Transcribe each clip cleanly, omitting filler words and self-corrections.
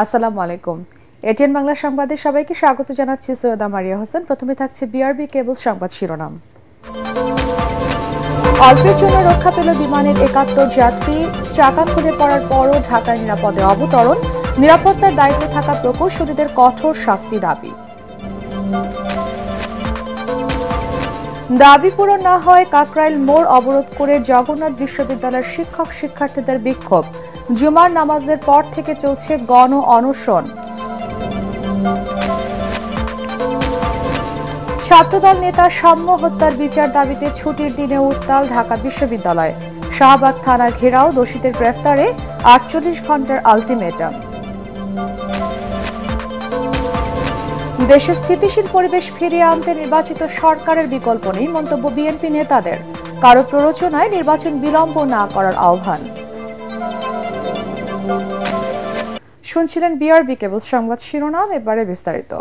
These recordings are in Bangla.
আসসালামু আলাইকুম। এটিএন বাংলা সংবাদে সবাইকে স্বাগত জানাচ্ছি। সৈয়দা মারিয়া হোসেন। প্রথমে থাকছে বিআরবি কেবলস সংবাদ শিরোনাম। অল্পের জন্য রক্ষা পেল বিমানের ৭১ যাত্রী। চাকা খুলে পড়ার পরও ঢাকায় নিরাপদে অবতরণ। নিরাপত্তার দায়িত্বে থাকা প্রকৌশলীদের কঠোর শাস্তি দাবি। দাবি পূরণ না হয় কাকরাইল মোড় অবরোধ করে জগন্নাথ বিশ্ববিদ্যালয়ের শিক্ষক শিক্ষার্থীদের বিক্ষোভ। জুমার নামাজের পর থেকে চলছে গণ অনশন। ছাত্রদল নেতা সাম্য হত্যার বিচার দাবিতে ছুটির দিনে উত্তাল ঢাকা বিশ্ববিদ্যালয়। শাহবাগ থানা ঘেরাও, দোষীদের গ্রেফতারে ৪৮ ঘণ্টার আলটিমেটাম। দেশে স্থিতিশীল পরিবেশ ফিরিয়ে আনতে নির্বাচিত সরকারের বিকল্প নেই মন্তব্য বিএনপি নেতাদের। কারো প্ররোচনায় নির্বাচন বিলম্ব না করার আহ্বান। শুনছিলেন বিআরবি কেবল সংবাদ শিরোনাম, এবারে বিস্তারিত।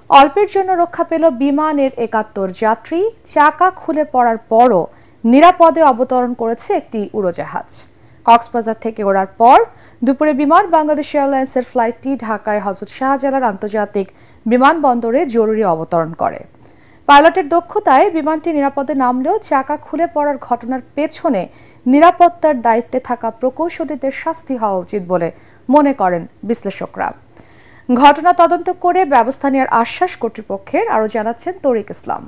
অল্পের জন্য রক্ষা পেল বিমানের ৭১ যাত্রী। চাকা খুলে পড়ার পরও নিরাপদে অবতরণ করেছে একটি উড়োজাহাজ। কক্সবাজার থেকে ওড়ার পর দুপুরে বিমান বাংলাদেশ এয়ারলাইন্সের ফ্লাইটটি ঢাকায় হযরত শাহজালাল আন্তর্জাতিক বিমানবন্দরে জরুরি অবতরণ করে। পাইলটের দক্ষতায় বিমানটি নিরাপদে নামলেও চাকা খুলে পড়ার ঘটনার পেছনে নিরাপত্তার দায়িত্বে থাকা প্রকৌশলীদের শাস্তি হওয়া উচিত বলে মনে করেন বিশ্লেষকরা। ঘটনা তদন্ত করে ব্যবস্থা নেওয়ার আশ্বাস কর্তৃপক্ষের, আরও জানাচ্ছেন তরিক ইসলাম।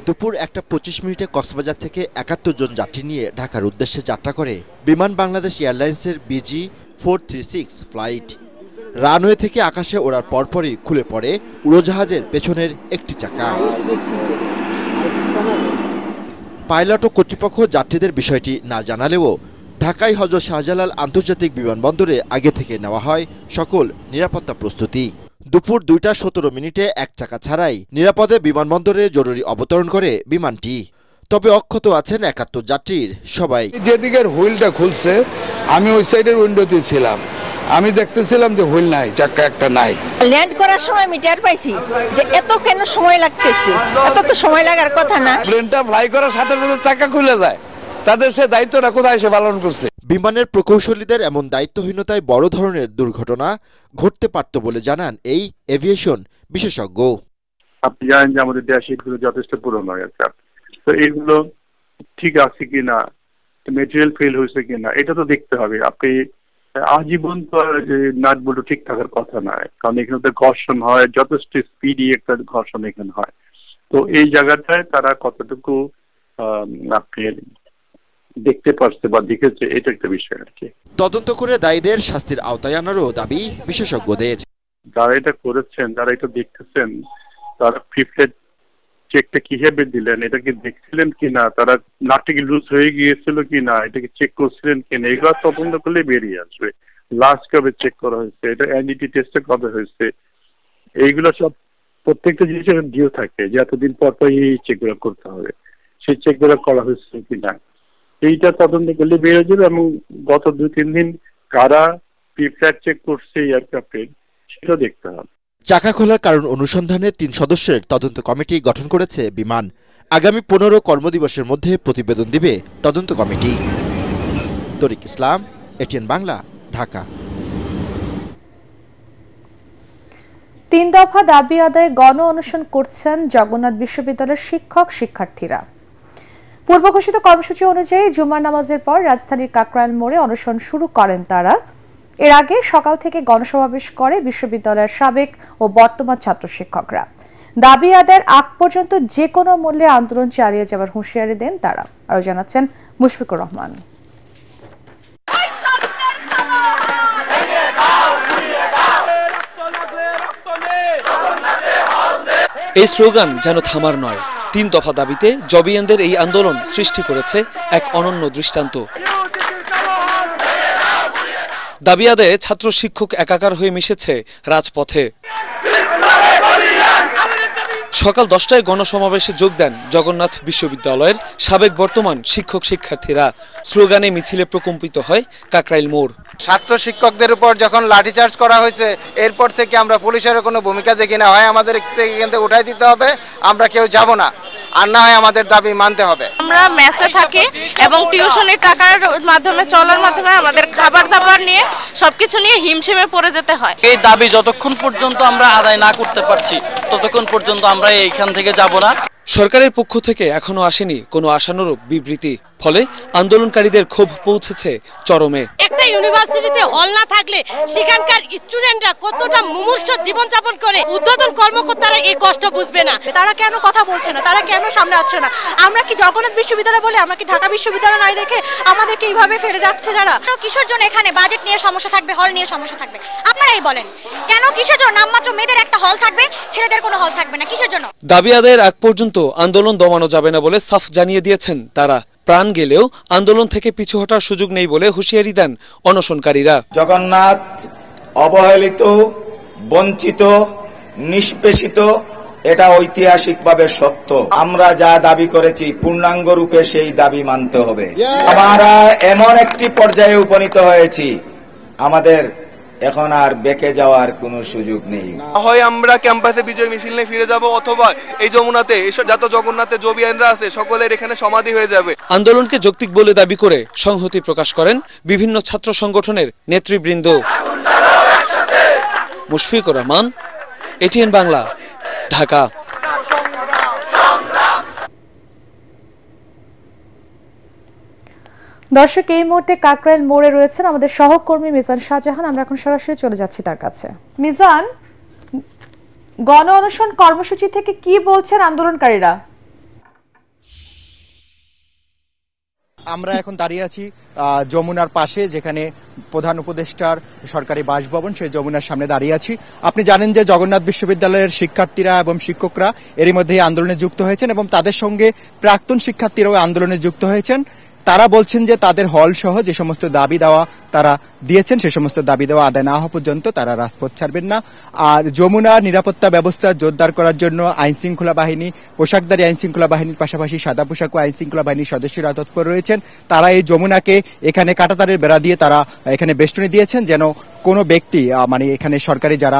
দুপুর ১:২৫ কক্সবাজার থেকে ৭১ জন যাত্রী নিয়ে ঢাকার উদ্দেশ্যে যাত্রা করে বিমান বাংলাদেশ এয়ারলাইন্সের BG436 ফ্লাইট। রানওয়ে থেকে আকাশে ওড়ার পরপরই খুলে পড়ে উড়োজাহাজের পেছনের একটি চাকা। পাইলট ও কর্তৃপক্ষ যাত্রীদের বিষয়টি না জানালেও ঢাকায় হযরত শাহজালাল আন্তর্জাতিক বিমানবন্দরে আগে থেকে নেওয়া হয় সকল নিরাপত্তা প্রস্তুতি। দুপুর ২:১৭ এক চাকা ছাড়াই নিরাপদে বিমানবন্দরে জরুরি অবতরণ করে বিমানটি। তবে অক্ষত আছেন ৭১ যাত্রীর সবাই। যেদিকের হুইলটা খুলছে আমি ওই সাইডের উইন্ডোতে ছিলাম, আমি দেখতেছিলাম যে হুইল নাই, চাকা একটা নাই। ল্যান্ড করার সময় আমি টের পাইছি যে এত কেন সময় লাগতেছে, এত তো সময় লাগার কথা না। প্লেনটা ফ্লাই করার সাথে সাথে চাকা খুলে যায়, তাদের সে দায়িত্বটা কোথায় এসে পালন করছে? বিমানের প্রকৌশলীদের এমন দায়িত্বহীনতায় বড় ধরনের দুর্ঘটনা ঘটতে পারত বলে জানান এই এভিয়েশন বিশেষজ্ঞ। আপনি জানেন যে আমাদের দেশে এগুলো যথেষ্ট পুরনো হয়েছে, তো এগুলো ঠিক আছে কিনা, মেটেরিয়াল ফেল হয়েছে কিনা, এটা তো দেখতে হবে। আপনি আজীবন তো নাট বল্টু ঠিক থাকার কথা নয়, কারণ এখানে তো ঘর্ষণ হয়, যথেষ্ট স্পিডি একটা ঘর্ষণ এখানে হয়। তো এই জায়গাটায় তারা কতটুকু আপনি দেখতে পারছে বা দেখেছে, এটা একটা বিষয় আর কি। তদন্ত করে দায়ীদের শাস্তির আওতায় আনারও দাবি বিশেষজ্ঞদের। যারা এটা করেছেন, যারা এটা দেখতেছেন, তারা প্রিফ্লেট চেকটা কিভাবে দিলেন, এটা কি দেখছিলেন কিনা, তারা নাটটা কি লুজ হয়ে গিয়েছিল কিনা, এটা কি চেক করছিলেন কিনা, এগুলো তদন্ত করলে বেরিয়ে আসবে। লাস্ট কবে চেক করা হয়েছে, এটা এনডিটি টেস্টে কবে হয়েছে, এইগুলো সব প্রত্যেকটা জিনিসের ডিও থাকে যে এতদিন পর পর এই চেকগুলো করতে হবে, সেই চেকগুলো করা হয়েছে কিনা, এইটা তদন্ত করলে বেরিয়ে যাবে। এবং গত ২-৩ দিন কারা প্রিফ্লেট চেক করছে এয়ারক্রাফটের, সেটা দেখতে হবে। চাকা খোলার কারণ অনুসন্ধানে ৩ সদস্যের তদন্ত কমিটি গঠন করেছে বিমান। আগামী ১৫ কর্মদিবসের মধ্যে প্রতিবেদন দিবে তদন্ত কমিটি। তরিক ইসলাম, এটিএন বাংলা, ঢাকা। ৩ দফা দাবি আদায়ে গণ অনশন করছেন জগন্নাথ বিশ্ববিদ্যালয়ের শিক্ষক শিক্ষার্থীরা। পূর্ব ঘোষিত কর্মসূচি অনুযায়ী জুমার নামাজের পর রাজধানীর কাকরাইল মোড়ে অনশন শুরু করেন তারা। এর আগে সকাল থেকে গণসমাবেশ করে বিশ্ববিদ্যালয়ের সাবেক ও বর্তমান ছাত্র শিক্ষকরা। দাবি আদায়ের আগ পর্যন্ত যে কোনো মূল্যে আন্দোলন চালিয়ে যাওয়ার হুঁশিয়ারি দেন তারা, আরও জানাচ্ছেন মুশফিকুর রহমান। এই স্লোগান যেন থামার নয়। ৩ দফা দাবিতে জবিয়ানদের এই আন্দোলন সৃষ্টি করেছে এক অনন্য দৃষ্টান্ত। দাবি আদায়ে ছাত্র শিক্ষক একাকার হয়ে মিশেছে রাজপথে। সকাল 10টায় গণসমাবেশে যোগ দেন জগন্নাথ বিশ্ববিদ্যালয়ের সাবেক বর্তমান শিক্ষক শিক্ষার্থীরা। স্লোগানে মিছিলে প্রকম্পিত হয় কাকরাইল মোড়। ছাত্র শিক্ষকদের উপর যখন লাঠিচার্জ করা হয়েছে, এরপর থেকে আমরা পুলিশের কোনো ভূমিকা দেখি না। হয় আমাদের এখান থেকে উঠাই দিতে হবে, আমরা কেউ যাব না। আর না হয় আমাদের দাবি মানতে হবে। আমরা মেসে থাকি এবং টিউশনের টাকার মাধ্যমে চলার মাধ্যমে আমাদের খাবার দাবার নিয়ে সবকিছু নিয়ে হিমশিমে পড়ে যেতে হয়। এই দাবি যতক্ষণ পর্যন্ত আমরা আদায় না করতে পারছি ততক্ষণ পর্যন্ত আমরা এইখান থেকে যাব না। সরকারের পক্ষ থেকে এখনো আসেনি কোনো আশানুরূপ বিবৃতি, ফলে আন্দোলনকারীদের ক্ষোভ পৌঁছেছে চরমে। একটা ইউনিভার্সিটিতে হল না থাকলে সেখানকার স্টুডেন্টরা কতটা মুমূর্ষু জীবনযাপন করে, ঊর্ধ্বতন কর্মকর্তারা এই কষ্ট বুঝবে না। তারা কেন কথা বলছে না, তারা কেন সামনে আসছে না? আমরা কি জগন্নাথ বিশ্ববিদ্যালয় বলে, আমরা কি ঢাকা বিশ্ববিদ্যালয় নাই দেখে আমাদেরকে এইভাবে ফেলে রাখছে যারা? কিসের জন্য এখানে বাজেট নিয়ে সমস্যা থাকবে, হল নিয়ে সমস্যা থাকবে? আপনারাই বলেন কেন? কিসের জন্য নামমাত্র মেয়েদের একটা হল থাকবে, ছেলেদের কোনো হল থাকবে না? কিসের জন্য? দাবি আদায়ের আগ পর্যন্ত আন্দোলন দমানো যাবে না বলে সাফ জানিয়ে দিয়েছেন তারা। প্রাণ গেলেও আন্দোলন থেকে পিছু হটার সুযোগ নেই বলে হুঁশিয়ারি দেন অনশনকারীরা। জগন্নাথ অবহেলিত, বঞ্চিত, নিষ্পেষিত, এটা ঐতিহাসিকভাবে সত্য। আমরা যা দাবি করেছি পূর্ণাঙ্গ রূপে সেই দাবি মানতে হবে। আমরা এমন একটি পর্যায়ে উপনীত হয়েছি, আমাদের এখন আর বেঁকে যাওয়ার কোনো সুযোগ নেই। হয় আমরা ক্যাম্পাসে বিজয় মিছিল নিয়ে ফিরে যাব, অথবা এই যমুনাতে এসব যত জগন্নাথে জবিয়ানরা আছে সকলের এখানে সমাধি হয়ে যাবে। আন্দোলনকে যৌক্তিক বলে দাবি করে সংহতি প্রকাশ করেন বিভিন্ন ছাত্র সংগঠনের নেতৃবৃন্দ। মুশফিকুর রহমান, এটিএন বাংলা, ঢাকা। দর্শক, এই মুহূর্তে কাকরাইল মোড়ে রয়েছেন আমাদের সহকর্মী মিজান শাহজাহান। আমরা এখন সরাসরি চলে যাচ্ছি তার কাছে। মিজান, গণ অনশন কর্মসূচি থেকে কি বলছেন আন্দোলনকারীরা? আমরা এখন দাঁড়িয়ে আছি যমুনার পাশে, যেখানে প্রধান উপদেষ্টার সরকারি বাসভবন, সেই যমুনার সামনে দাঁড়িয়ে আছি। আপনি জানেন যে জগন্নাথ বিশ্ববিদ্যালয়ের শিক্ষার্থীরা এবং শিক্ষকরা এরই মধ্যে আন্দোলনে যুক্ত হয়েছেন এবং তাদের সঙ্গে প্রাক্তন শিক্ষার্থীরাও আন্দোলনে যুক্ত হয়েছেন। তারা বলছেন যে তাদের হল সহ যে সমস্ত দাবি দেওয়া তারা দিয়েছেন, সে সমস্ত দাবি দেওয়া আদায় না হওয়া পর্যন্ত তারা রাজপথ ছাড়বেন না। আর যমুনার নিরাপত্তা ব্যবস্থা জোরদার করার জন্য আইন শৃঙ্খলা বাহিনী, পোশাকধারী আইন শৃঙ্খলা বাহিনীর পাশাপাশি সাদা পোশাক ও আইন শৃঙ্খলা বাহিনীর সদস্যরা তৎপর রয়েছেন। তারা এই যমুনাকে এখানে কাঁটাতারের বেড়া দিয়ে তারা এখানে বেষ্টনী দিয়েছেন, যেন কোনো ব্যক্তি, মানে এখানে সরকারি যারা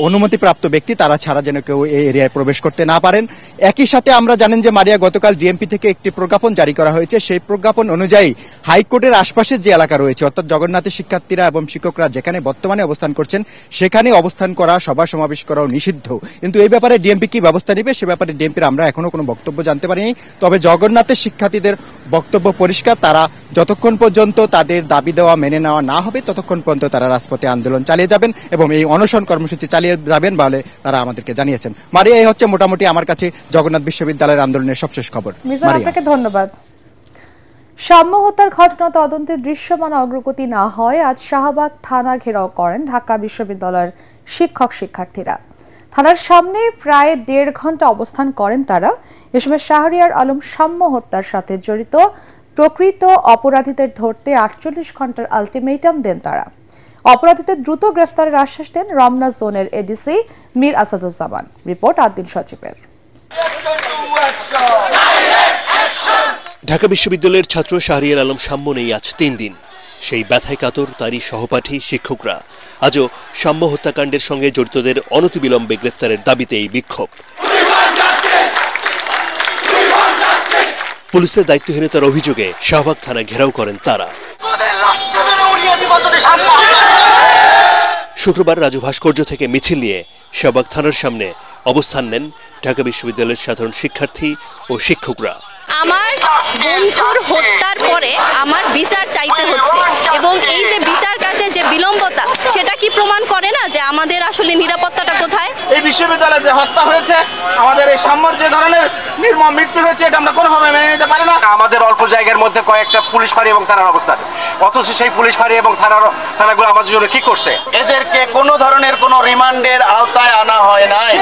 অনুমতিপ্রাপ্ত ব্যক্তি, তারা ছাড়া যেন কেউ এই এরিয়ায় প্রবেশ করতে না পারেন। একই সাথে আমরা জানেন যে মারিয়া গতকাল ডিএমপি থেকে একটি প্রজ্ঞাপন জারি করা হয়েছে। সেই প্রজ্ঞাপন অনুযায়ী হাইকোর্টের আশপাশে যে এলাকা রয়েছে, অর্থাৎ জগন্নাথের শিক্ষার্থীরা এবং শিক্ষকরা যেখানে বর্তমানে অবস্থান করছেন, সেখানে অবস্থান করা, সভা সমাবেশ করাও নিষিদ্ধ। কিন্তু এই ব্যাপারে ডিএমপি কি ব্যবস্থা নেবে, সে ব্যাপারে ডিএমপির আমরা এখনো কোনো বক্তব্য জানতে পারিনি। তবে জগন্নাথের শিক্ষার্থীদের বক্তব্য পরিষ্কার, তারা যতক্ষণ পর্যন্ত তাদের দাবি দেওয়া মেনে নেওয়া না হবে ততক্ষণ পর্যন্ত তারা রাজপথে আন্দোলন চালিয়ে যাবেন এবং এই অনশন কর্মসূচি চালিয়ে যাবেন বলে তারা আমাদেরকে জানিয়েছেন। মারিয়া, এই হচ্ছে মোটামুটি আমার কাছে জগন্নাথ বিশ্ববিদ্যালয়ের আন্দোলনের সবশেষ খবর। আপনাকে ধন্যবাদ। সাম্য হত্যার ঘটনা তদন্তে দৃশ্যমান অগ্রগতি না হয় আজ শাহবাগ থানা ঘেরাও করেন ঢাকা বিশ্ববিদ্যালয়ের শিক্ষক শিক্ষার্থীরা। থানার সামনে প্রায় 1.5 ঘন্টা অবস্থান করেন তারা। এ সময় শাহরিয়ার আলম সাম্য হত্যার সাথে জড়িত প্রকৃত অপরাধীদের ধরতে 48 ঘন্টার আলটিমেটাম দেন তারা। অপরাধীদের দ্রুত গ্রেফতারের আশ্বাস দেন রমনা জোনের এডিসি মীর আসাদুজ্জামান। রিপোর্ট আদিল সচিবের। ঢাকা বিশ্ববিদ্যালয়ের ছাত্র শাহরিয়ার আলম সাম্য নেই আজ 3 দিন। সেই ব্যথায় কাতর তারই সহপাঠী শিক্ষকরা। আজও সাম্য হত্যাকাণ্ডের সঙ্গে জড়িতদের অনতিবিলম্বে গ্রেফতারের দাবিতে এই বিক্ষোভ। পুলিশের দায়িত্বহীনতার অভিযোগে শাহবাগ থানা ঘেরাও করেন তারা। শুক্রবার রাজু ভাস্কর্য থেকে মিছিল নিয়ে শাহবাগ থানার সামনে অবস্থান নেন ঢাকা বিশ্ববিদ্যালয়ের সাধারণ শিক্ষার্থী ও শিক্ষকরা। আমার বন্ধুর হত্যার পরে আমার বিচার চাইতে হচ্ছে এবং এই যে বিচার কাজে যে বিলম্বতা, সেটা কি প্রমাণ করে না যে আমাদের আসলে নিরাপত্তাটা কোথায়? এই বিশ্ববিদ্যালয়ে যে হত্যা হয়েছে, আমাদের এই সাম্যর যে ধরনের নির্মম মৃত্যু হয়েছে, এটা আমরা কোনোভাবে মেনে নিতে পারি না। আমাদের অল্প জায়গার মধ্যে কয়েকটা পুলিশ ফাঁড়ি এবং থানার অবস্থান, অথচ সেই পুলিশ ফাঁড়ি এবং থানাগুলো আমাদের জন্য কি করছে? এদেরকে কোনো ধরনের কোনো রিমান্ডের আওতায় আনা হয় নাই।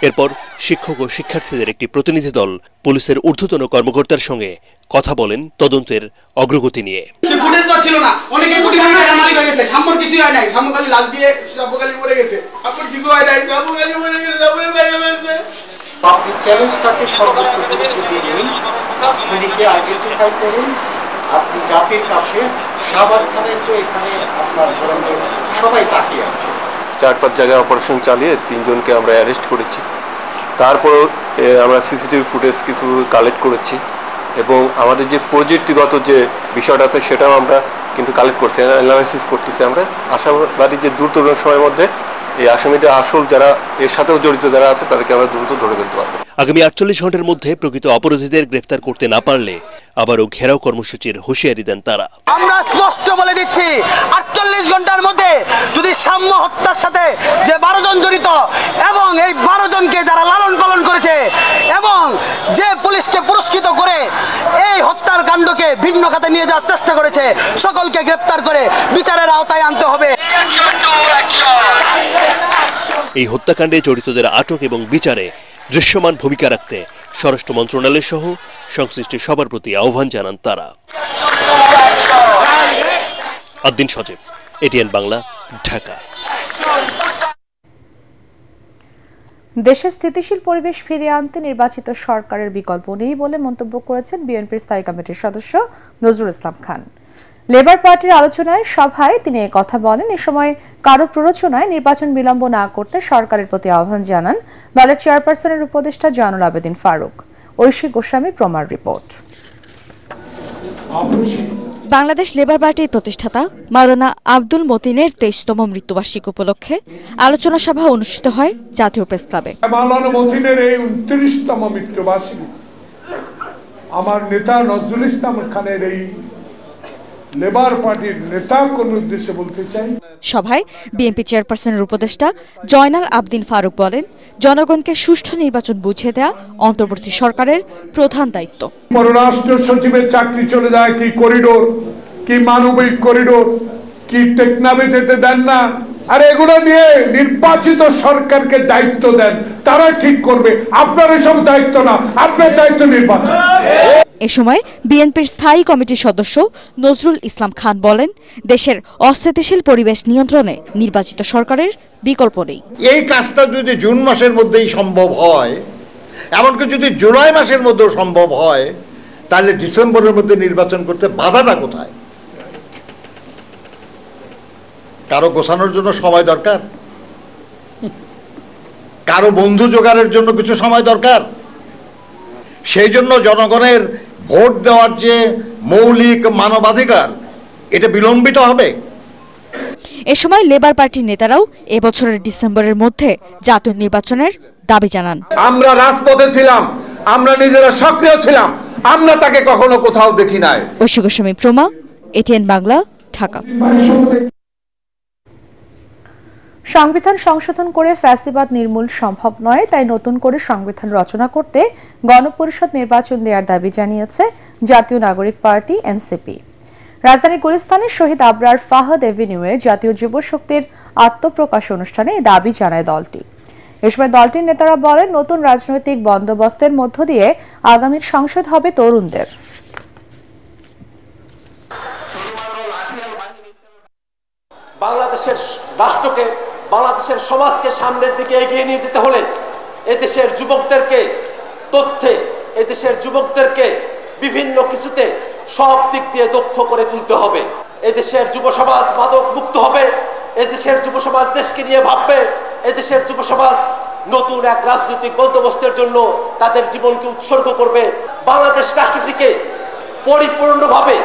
এরপর শিক্ষক ও শিক্ষার্থীদের একটি প্রতিনিধি দল পুলিশের ঊর্ধ্বতন কর্মকর্তার সঙ্গে কথা বলেন তদন্তের অগ্রগতি নিয়ে। ফুটেজ পাচ্ছিল না, অনেকে কোটি কোটি টাকা মালিক হয়ে গেছে, সাম্যর কিছুই হয় নাই, সাম্যকালী লাল দিয়ে সাম্যকালী মরে গেছে, আপনার কিছু হয় নাই, সাম্যকালী মরে গেছে, সাম্যকালী বাইরে গেছে। আপনি চ্যালেঞ্জটাকে সর্বোচ্চ গুরুত্ব দিয়ে দিন, খুনিকে আইডেন্টিফাই করুন। আপনি জাতির কাছে শাহবাগ থানায় তো এখানে আপনার ধরনের সবাই তাকিয়ে আছে। 4-5 জায়গায় অপারেশন চালিয়ে 3 জনকে আমরা অ্যারেস্ট করেছি। তারপরেও আমরা সিসিটিভি ফুটেজ কিছু কালেক্ট করেছি এবং আমাদের যে প্রযুক্তিগত যে বিষয়টা আছে সেটাও আমরা কিন্তু কালেক্ট করছি, অ্যানালাইসিস করতেছি। আমরা আশাবাদী যে দ্রুত সময়ের মধ্যে এই আসামিদের আসল যারা এর সাথেও জড়িত যারা আছে তাদেরকে আমরা দ্রুত ধরে ফেলতে পারবো। আগামী 48 ঘন্টার মধ্যে প্রকৃত অপরাধীদের গ্রেফতার করতে না পারলে আবারও ঘেরাও কর্মসূচির হুঁশিয়ারি দেন তারা। আমরা স্পষ্ট বলে দিচ্ছি 48 ঘন্টার মধ্যে যদি সাম্য হত্যার সাথে যে 12 জন জড়িত এবং এই 12 জনকে যারা লালন পালন করেছে এবং যে পুলিশকে পুরস্কৃত করে এই হত্যার কাণ্ডকে ভিন্ন খাতে নিয়ে যাওয়ার চেষ্টা করেছে সকলকে গ্রেফতার করে বিচারের আওতায় আনতে হবে। এই হত্যাকাণ্ডে জড়িতদের আটক এবং বিচারে দৃশ্যমান ভূমিকা রাখতে স্বরাষ্ট্র মন্ত্রণালয় সহ সংশ্লিষ্ট সবার প্রতি আহ্বান জানান তারা। আদ্দিন সজীব, এটিএন বাংলা, ঢাকা। দেশে স্থিতিশীল পরিবেশ ফিরিয়ে আনতে নির্বাচিত সরকারের বিকল্প নেই বলে মন্তব্য করেছেন বিএনপির স্থায়ী কমিটির সদস্য নজরুল ইসলাম খান। লেবার পার্টির আলোচনায় সভায় তিনি এই কথা বলেন। এ সময় কারো প্ররোচনায় নির্বাচন বিলম্ব না করতে সরকারের প্রতি আহ্বান জানান দলের চেয়ারপারসনের উপদেষ্টা জয়নুল আবেদিন ফারুক। ঐশী গোস্বামী প্রমার রিপোর্ট। বাংলাদেশ লেবার পার্টির প্রতিষ্ঠাতা মাওলানা আব্দুল মতিনের 23তম মৃত্যুবার্ষিকী উপলক্ষে আলোচনা সভা অনুষ্ঠিত হয় জাতীয় প্রেস ক্লাবে। মাওলানা মতিনের এই 29তম মৃত্যুবার্ষিকী আমার নেতা নজরুল ইসলাম খানের এই লেবার পার্টির নেতা কর্মীর উদ্দেশ্যে বলতে চাই। সভায় বিএনপি চেয়ারপারসনের উপদেষ্টা জয়নাল আবদিন ফারুক বলেন, জনগণকে সুষ্ঠু নির্বাচন বুঝিয়ে দেওয়া অন্তর্বর্তী সরকারের প্রধান দায়িত্ব। পররাষ্ট্র সচিবের চাকরি চলে যায় কি করিডোর, কি মানবিক করিডোর, কি টেকনাফে যেতে দেন না, আর এগুলো নিয়ে নির্বাচিত সরকারকে দায়িত্ব দেন, তারা ঠিক করবে। আপনার এসব দায়িত্ব না, আপনার দায়িত্ব নির্বাচন। এ সময় বিএনপির স্থায়ী কমিটির সদস্য নজরুল ইসলাম খান বলেন, দেশের অস্থিতিশীল পরিবেশ নিয়ন্ত্রণে নির্বাচিত সরকারের বিকল্প নেই। এই কাজটা যদি জুন মাসের মধ্যেই সম্ভব হয়, এমনকি যদি জুলাই মাসের মধ্যেও সম্ভব হয়, তাহলে ডিসেম্বরের মধ্যে নির্বাচন করতে বাধাটা কোথায়? কারো গোছানোর জন্য সময় দরকার, কারো বন্ধু জোগাড়ের জন্য কিছু সময় দরকার। সেই জন্য জনগণের ভোট দেওয়ার যে মৌলিক মানবাধিকার, এটা বিলম্বিত হবে। এ সময় লেবার পার্টির নেতারাও এবছরের ডিসেম্বরের মধ্যে জাতীয় নির্বাচনের দাবি জানান। আমরা রাজপথে ছিলাম, আমরা নিজেরা সক্রিয় ছিলাম, আমরা তাকে কখনো কোথাও দেখি নাই। ঐশী গোস্বামী প্রমা, এটিএন বাংলা, ঢাকা। সংবিধান সংশোধন করে ফ্যাসিবাদ নির্মূল সম্ভব নয়, তাই নতুন করে সংবিধান রচনা করতে গণপরিষদ নির্বাচন দেওয়ার দাবি জানিয়েছে জাতীয় নাগরিক পার্টি এনসিপি। রাজধানীর গুলিস্তানের শহীদ আবরার ফাহাদ এভিনিউয়ে জাতীয় যুব শক্তির আত্মপ্রকাশ অনুষ্ঠানে এই দাবি জানায় দলটি। এ সময় দলটির নেতারা বলেন, নতুন রাজনৈতিক বন্দোবস্তের মধ্য দিয়ে আগামীর সংসদ হবে তরুণদের। বাংলাদেশের রাষ্ট্রকে, বাংলাদেশের সমাজকে সামনের দিকে এগিয়ে নিয়ে যেতে হলে এদেশের যুবকদেরকে তথ্যে, এদেশের যুবকদেরকে বিভিন্ন কিছুতে সব দিক দিয়ে দক্ষ করে তুলতে হবে। এদেশের যুব সমাজ মাদক মুক্ত হবে, এদেশের যুব সমাজ দেশকে নিয়ে ভাববে, এদেশের যুব সমাজ নতুন এক রাজনৈতিক বন্দোবস্তের জন্য তাদের জীবনকে উৎসর্গ করবে। বাংলাদেশ রাষ্ট্রটিকে পরিপূর্ণভাবে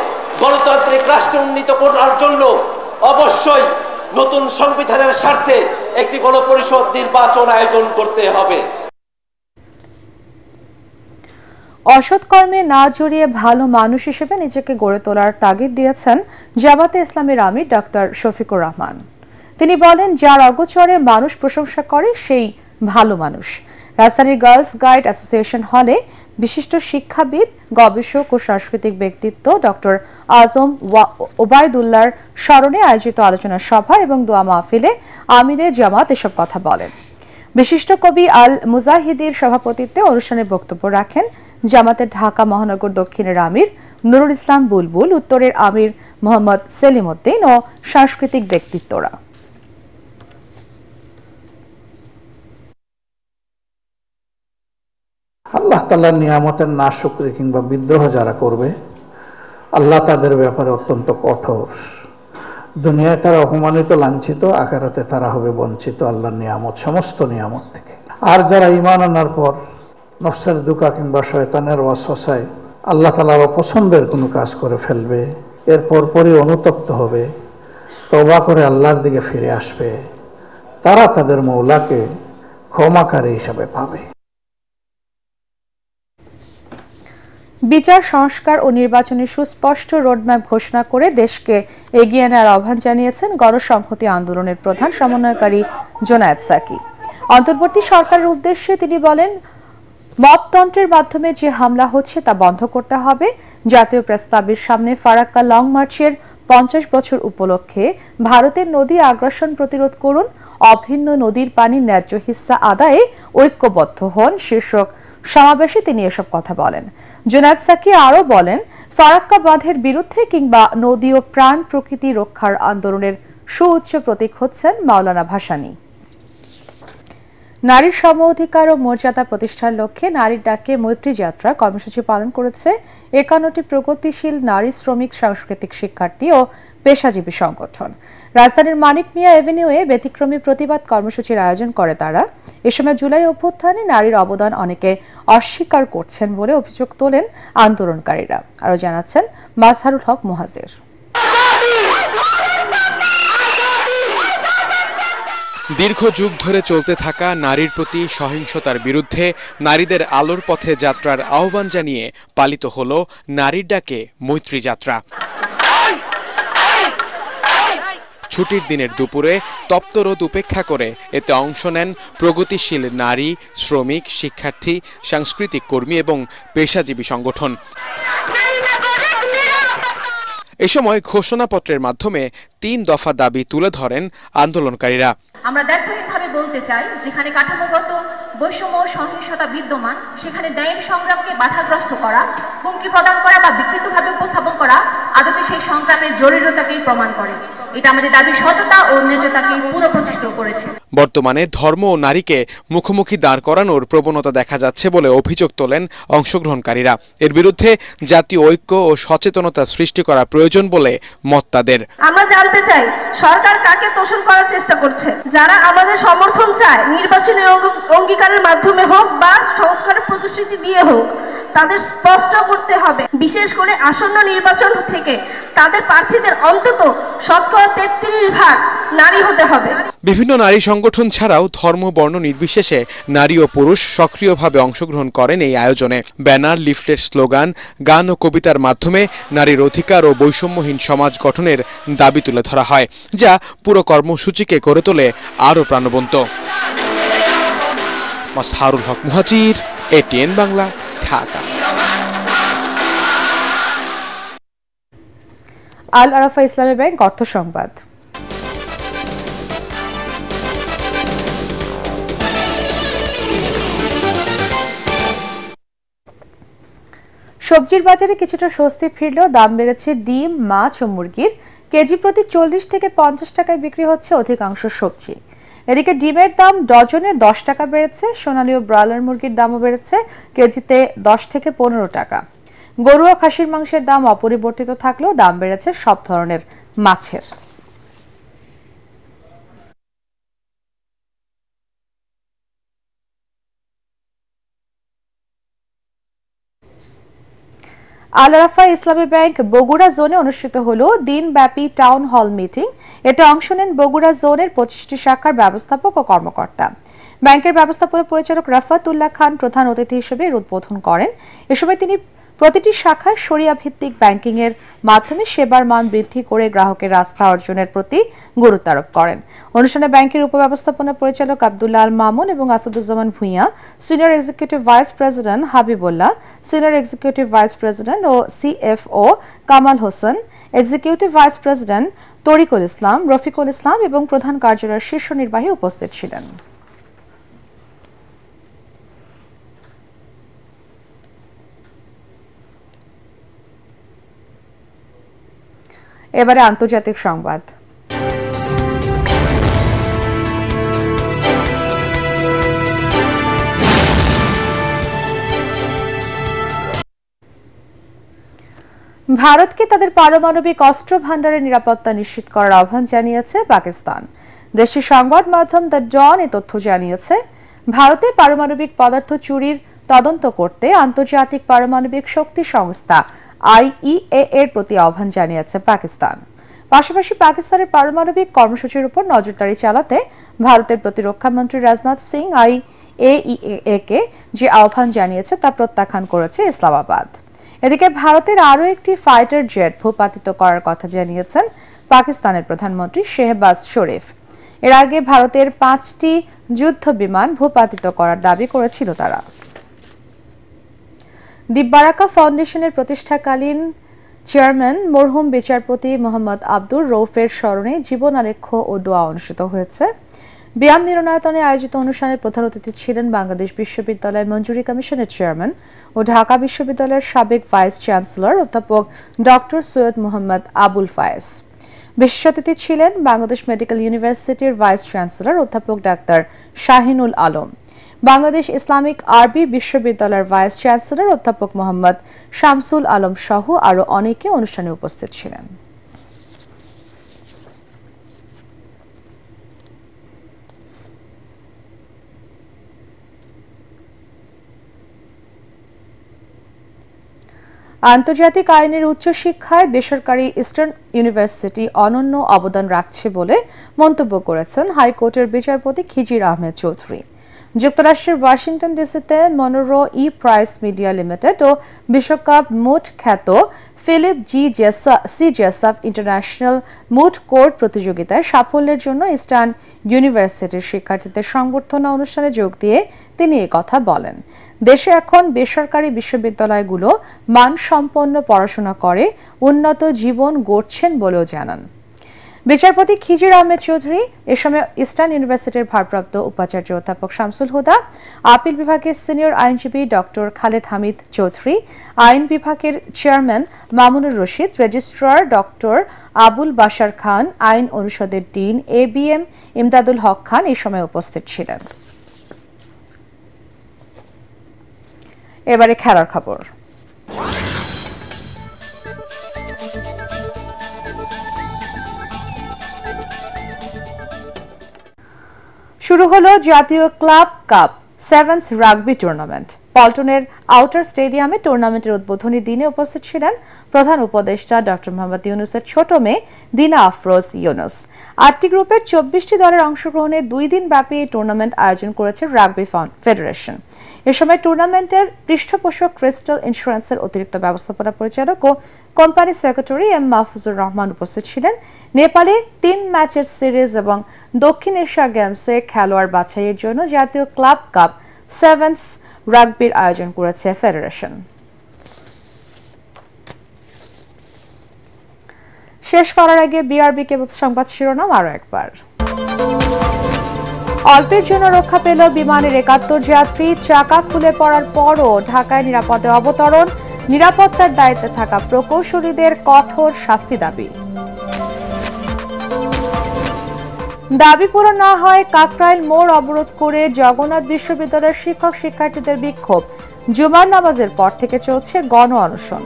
গণতান্ত্রিক রাষ্ট্রে উন্নীত করার জন্য অবশ্যই নতুন সংবিধানের স্বার্থে একটি গণপরিষদ নির্বাচন আয়োজন করতে হবে। অসৎ কর্মে না জড়িয়ে ভালো মানুষ হিসেবে নিজেকে গড়ে তোলার তাগিদ দিয়েছেন জামাতে ইসলামীর আমির ডক্টর শফিকুর রহমান। তিনি বলেন, যার অগোচরে মানুষ প্রশংসা করে সেই ভালো মানুষ। রাজধানীর গার্লস গাইড অ্যাসোসিয়েশন হলে বিশিষ্ট শিক্ষাবিদ, গবেষক ও সাংস্কৃতিক ব্যক্তিত্ব ডক্টর আজম ওবায়দুল্লাহর স্মরণে আয়োজিত আলোচনা সভা এবং দোয়া মাহফিলে আমিরে জামাত এসব কথা বলেন। বিশিষ্ট কবি আল মুজাহিদির সভাপতিত্বে অনুষ্ঠানে বক্তব্য রাখেন জামাতের ঢাকা মহানগর দক্ষিণের আমির নুরুল ইসলাম বুলবুল, উত্তরের আমির মোহাম্মদ সেলিম উদ্দিন ও সাংস্কৃতিক ব্যক্তিত্বরা। আল্লাহ তাআলার নিয়ামতের নাশুকরি কিংবা বিদ্রোহ যারা করবে, আল্লাহ তাদের ব্যাপারে অত্যন্ত কঠোর। দুনিয়ায় তারা অপমানিত, লাঞ্ছিত, আখিরাতে তারা হবে বঞ্চিত আল্লাহর নিয়ামত, সমস্ত নিয়ামত থেকে। আর যারা ঈমান আনার পর নফসের দুকা কিংবা শয়তানের ওয়াসওয়াসায় আল্লাহ তাআলার অপছন্দের কোনো কাজ করে ফেলবে, এরপর পরই অনুতপ্ত হবে, তওবা করে আল্লাহর দিকে ফিরে আসবে, তারা তাদের মওলাকে ক্ষমাকারী হিসাবে পাবে। বিচার সংস্কার ও নির্বাচনের সুস্পষ্ট রোডম্যাপ ঘোষণা করে দেশকে এগিয়ে নেওয়ার আহ্বান জানিয়েছেন গণসংহতি আন্দোলনের প্রধান সমন্বয়কারী জোনায়েদ সাকি। অন্তর্বর্তী সরকারের উদ্দেশ্যে তিনি বলেন, মততন্ত্রের মাধ্যমে যে হামলা হচ্ছে তা বন্ধ করতে হবে। জাতীয় প্রেসক্লাবের সামনে ফারাক্কা লং মার্চের 50 বছর উপলক্ষে ভারতের নদী আগ্রাসন প্রতিরোধ করুন, অভিন্ন নদীর পানির ন্যায্য হিস্সা আদায়ে ঐক্যবদ্ধ হন শীর্ষক সমাবেশে তিনি এসব কথা বলেন। জোনায়েদ সাকি আরও বলেন, ফারাক্কা বাঁধের বিরুদ্ধে কিংবা নদী ও প্রাণ প্রকৃতি রক্ষার আন্দোলনের সুউচ্চ প্রতীক হচ্ছেন মাওলানা ভাসানী। নারীর সম অধিকার ও মর্যাদা প্রতিষ্ঠার লক্ষ্যে নারীর ডাকে মৈত্রী যাত্রা কর্মসূচি পালন করেছে 51টি প্রগতিশীল নারী শ্রমিক সাংস্কৃতিক শিক্ষার্থী ও পেশাজীবী সংগঠন। রাজধানীর মানিক মিয়া এভিনিউয়ে ব্যতিক্রমী প্রতিবাদ কর্মসূচির আয়োজন করে তারা। এ সময় জুলাই অভ্যুত্থানে নারীর অবদান অনেকে অস্বীকার করছেন বলে অভিযোগ তোলেন আন্দোলনকারীরা। আরও জানাচ্ছেন মাজহারুল হক মুহাজির। দীর্ঘ যুগ ধরে চলতে থাকা নারীর প্রতি সহিংসতার বিরুদ্ধে নারীদের আলোর পথে যাত্রার আহ্বান জানিয়ে পালিত হল নারীর ডাকে মৈত্রী যাত্রা। ছুটির দিনের দুপুরে তপ্ত রোদ উপেক্ষা করে এতে অংশ নেন প্রগতিশীল নারী, শ্রমিক, শিক্ষার্থী, সাংস্কৃতিক কর্মী এবং পেশাজীবী সংগঠন। এ সময় ঘোষণাপত্রের মাধ্যমে 3 দফা দাবি তুলে ধরেন আন্দোলনকারীরা। আমরা ব্যর্থহীনভাবে বলতে চাই, যেখানে কাঠামোগত বৈষম্য সহিংসতা বিদ্যমান, সেখানে ন্যায়ের সংগ্রামকে বাধাগ্রস্ত করা, হুমকি প্রদান করা বা বিকৃতভাবে উপস্থাপন করা আদতে সেই সংগ্রামের জরুরতাকেই প্রমাণ করে। এটা আমাদের দাবির সততা ও ন্যায্যতাকে পুনঃপ্রতিষ্ঠিত করেছে। বর্তমানে ধর্ম ও নারীকে মুখোমুখি দাঁড় করানোর প্রবণতা দেখা যাচ্ছে বলে অভিযোগ তোলেন অংশগ্রহণকারীরা। এর বিরুদ্ধে জাতীয় ঐক্য ও সচেতনতা সৃষ্টি করা প্রয়োজন বলে মত তাদের। আমরা জানতে চাই, সরকার কাকে তোষণ করার চেষ্টা করছে? যারা আমাদের সমর্থন চায়, নির্বাচনী অঙ্গীকারের মাধ্যমে হোক বা সংস্কারের প্রতিশ্রুতি দিয়ে হোক, তাদের স্পষ্ট করতে হবে, বিশেষ করে আসন্ন নির্বাচন থেকে তাদের প্রার্থীদের অন্তত 33% নারী হতে হবে। বিভিন্ন নারী সংগঠন ছাড়াও ধর্ম বর্ণ নির্বিশেষে নারী ও পুরুষ সক্রিয়ভাবে অংশগ্রহণ করেন এই আয়োজনে। ব্যানার, লিফলেট, স্লোগান, গান ও কবিতার মাধ্যমে নারীর অধিকার ও বৈষম্যহীন সমাজ গঠনের দাবি তুলে ধরা হয়, যা পুরো কর্মসূচিকে করে তোলে আরও প্রাণবন্ত। মাজহারুল হক মুহাজির, ATN বাংলা, ঢাকা। আল আরাফা ইসলামী ব্যাংক অর্থ সংবাদ। সবজির বাজারে কিছুটা স্বস্তি ফিরলেও দাম বেড়েছে ডিম, মাছ ও মুরগির। কেজি প্রতি 40 থেকে 50 টাকায় বিক্রি হচ্ছে অধিকাংশ সবজি। এদিকে ডিমের দাম ডজনে 10 টাকা বেড়েছে। সোনালী ও ব্রয়লার মুরগির দামও বেড়েছে কেজিতে 10 থেকে 15 টাকা। গরু ও খাসির মাংসের দাম অপরিবর্তিত থাকলেও দাম বেড়েছে সব ধরনের মাছের। আল আরাফা ইসলামী ব্যাংক বগুড়া জোনে অনুষ্ঠিত হলো দিনব্যাপী টাউন হল মিটিং। এতে অংশ নেন বগুড়া জোনের 25টি শাখার ব্যবস্থাপক ও কর্মকর্তা। ব্যাংকের ব্যবস্থাপনা পরিচালক রাফাতুল্লাহ খান প্রধান অতিথি হিসেবে উদ্বোধন করেন। এ সময় তিনি প্রতিটি শাখায় শরিয়া ভিত্তিক ব্যাংকিং এর মাধ্যমে সেবার মান বৃদ্ধি করে গ্রাহকের আস্থা অর্জনের প্রতি গুরুত্ব আরোপ করেন। অনুষ্ঠানে ব্যাংকের উপব্যবস্থাপনা পরিচালক আব্দুল্লাহ আল মামুন এবং Asaduzzaman Bhuiyan, senior executive vice president Habibullah, senior executive vice president ও CFO Kamal Hossain, executive vice president Tarikul Islam, Rafiqul Islam এবং প্রধান কার্যালয়ের শীর্ষ নির্বাহী উপস্থিত ছিলেন। এবারে আন্তর্জাতিক সংবাদ। ভারতকে তাদের পারমাণবিক অস্ত্র ভান্ডারের নিরাপত্তা নিশ্চিত করার আহ্বান জানিয়েছে পাকিস্তান। দেশটির সংবাদ মাধ্যম দ্য ডন এ তথ্য জানিয়েছে। ভারতে পারমাণবিক পদার্থ চুরির তদন্ত করতে আন্তর্জাতিক পারমাণবিক শক্তি সংস্থা IAEA এর প্রতি আহ্বান জানিয়েছে পাকিস্তান। পাশাপাশি পাকিস্তানের পারমাণবিক কর্মসূচির উপর নজরদারি চালাতে ভারতের প্রতিরক্ষা মন্ত্রী রাজনাথ সিং IAEA কে যে আহ্বান জানিয়েছে তা প্রত্যাখ্যান করেছে ইসলামাবাদ। এদিকে ভারতের আরও একটি ফাইটার জেট ভূপাতিত করার কথা জানিয়েছেন পাকিস্তানের প্রধানমন্ত্রী শেহবাজ শরীফ। এর আগে ভারতের 5টি যুদ্ধ বিমান ভূপাতিত করার দাবি করেছিল তারা। দিব্যারাকা ফাউন্ডেশনের প্রতিষ্ঠাকালীন চেয়ারম্যান মরহুম বিচারপতি মোহাম্মদ আব্দুর রৌফের স্মরণে জীবনালেখ্য ও দোয়া অনুষ্ঠিত হয়েছে। বিয়াম মিলনায়তনে আয়োজিত অনুষ্ঠানে প্রধান অতিথি ছিলেন বাংলাদেশ বিশ্ববিদ্যালয় মঞ্জুরি কমিশনের চেয়ারম্যান ও ঢাকা বিশ্ববিদ্যালয়ের সাবেক ভাইস চ্যান্সেলর অধ্যাপক ডক্টর সৈয়দ মোহাম্মদ আবুল ফায়েজ। বিশেষ অতিথি ছিলেন বাংলাদেশ মেডিকেল ইউনিভার্সিটির ভাইস চ্যান্সেলর অধ্যাপক ডাক্তার শাহিনুল আলম, বাংলাদেশ ইসলামিক আরবি বিশ্ববিদ্যালয়ের ভাইস চ্যান্সেলর অধ্যাপক মোহাম্মদ শামসুল আলম সহ আরও অনেকে অনুষ্ঠানে উপস্থিত ছিলেন। আন্তর্জাতিক আইনের উচ্চশিক্ষায় বেসরকারি ইস্টার্ন ইউনিভার্সিটি অনন্য অবদান রাখছে বলে মন্তব্য করেছেন হাইকোর্টের বিচারপতি খিজির আহমেদ চৌধুরী। যুক্তরাষ্ট্রের ওয়াশিংটন ডিসিতে মনোরো প্রাইস মিডিয়া লিমিটেড ও বিশ্বকাপ মুট খ্যাত ফিলিপ সি জেসাফ ইন্টারন্যাশনাল মুট কোর্ট প্রতিযোগিতায় সাফল্যের জন্য ইস্টার্ন ইউনিভার্সিটির শিক্ষার্থীদের সংবর্ধনা অনুষ্ঠানে যোগ দিয়ে তিনি কথা বলেন। দেশে এখন বেসরকারি বিশ্ববিদ্যালয়গুলো মানসম্পন্ন পড়াশোনা করে উন্নত জীবন গড়ছেন বলেও জানান বিচারপতি খিজির আহমেদ চৌধুরী। এ সময় ইস্টার্ন ইউনিভার্সিটির ভারপ্রাপ্ত উপাচার্য অধ্যাপক শামসুল হুদা, আপিল বিভাগের সিনিয়র আইনজীবী ডক্টর খালেদ হামিদ চৌধুরী, আইন বিভাগের chairman Mamunur Rashid, registrar doctor Abul Bashar Khan, আইন অনুষদের ডিন ABM ইমদাদুল হক খান এই সময় উপস্থিত ছিলেন। এবারে খেলার খবর। শুরু হলো জাতীয় club cup sevens rugby tournament. পল্টনের আউটার স্টেডিয়ামে টুর্নামেন্টের উদ্বোধনী দিনে উপস্থিত ছিলেন প্রধান উপদেষ্টা ডক্টর মোহাম্মদ ইউনুসের ছোট মেয়ে দিনা আফরোজ ইউনুস। 8টি গ্রুপের 24টি দলের অংশগ্রহণে 2 দিন ব্যাপী এই টুর্নামেন্ট আয়োজন করেছে রাগবি ফেডারেশন। এ সময় টুর্নামেন্টের পৃষ্ঠপোষক ক্রিস্টাল ইন্স্যুরেন্সের অতিরিক্ত ব্যবস্থাপনা পরিচালক ও company secretary M Mahfuzur Rahman উপস্থিত ছিলেন। নেপালে 3 ম্যাচের সিরিজ এবং দক্ষিণ এশিয়া গেমসে খেলোয়াড় বাছাইয়ের জন্য জাতীয় ক্লাব কাপ সেভেন্স রাগবির আয়োজন করেছে ফেডারেশন। শেষ করার আগে বিআরবি কেবল সংবাদ শিরোনাম আরো একবার। অল্পের জন্য রক্ষা পেল বিমানের 71 যাত্রী। চাকা খুলে পড়ার পরও ঢাকায় নিরাপদে অবতরণ। নিরাপত্তার দায়িত্বে থাকা প্রকৌশলীদের কঠোর শাস্তি দাবি। দাবি পূরণ না হয় কাকরাইল মোড় অবরোধ করে জগন্নাথ বিশ্ববিদ্যালয়ের শিক্ষক শিক্ষার্থীদের বিক্ষোভ। জুমার নামাজের পর থেকে চলছে গণ অনশন।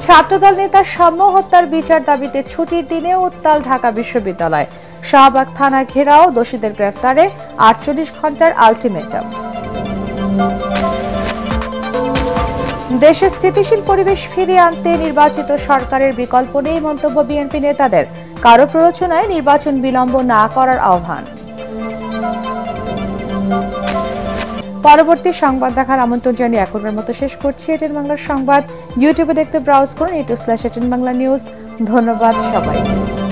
ছাত্রদল নেতা সাম্য হত্যার বিচার দাবিতে ছুটির দিনে উত্তাল ঢাকা বিশ্ববিদ্যালয়। শাহবাগ থানা ঘেরাও, দোষীদের গ্রেফতারে 48 ঘন্টার আলটিমেটাম। দেশে স্থিতিশীল পরিবেশ ফিরিয়ে আনতে নির্বাচিত সরকারের বিকল্প নেই মন্তব্য বিএনপি নেতাদের। কারো প্ররোচনায় নির্বাচন বিলম্ব না করার আহ্বান। পরবর্তী সংবাদ দেখার আমন্ত্রণ জানিয়ে এখনের মতো শেষ করছি এটিএন বাংলার সংবাদ। ইউটিউবে দেখতে ব্রাউজ করুন youtube/এটিএন বাংলা নিউজ। ধন্যবাদ সবাইকে।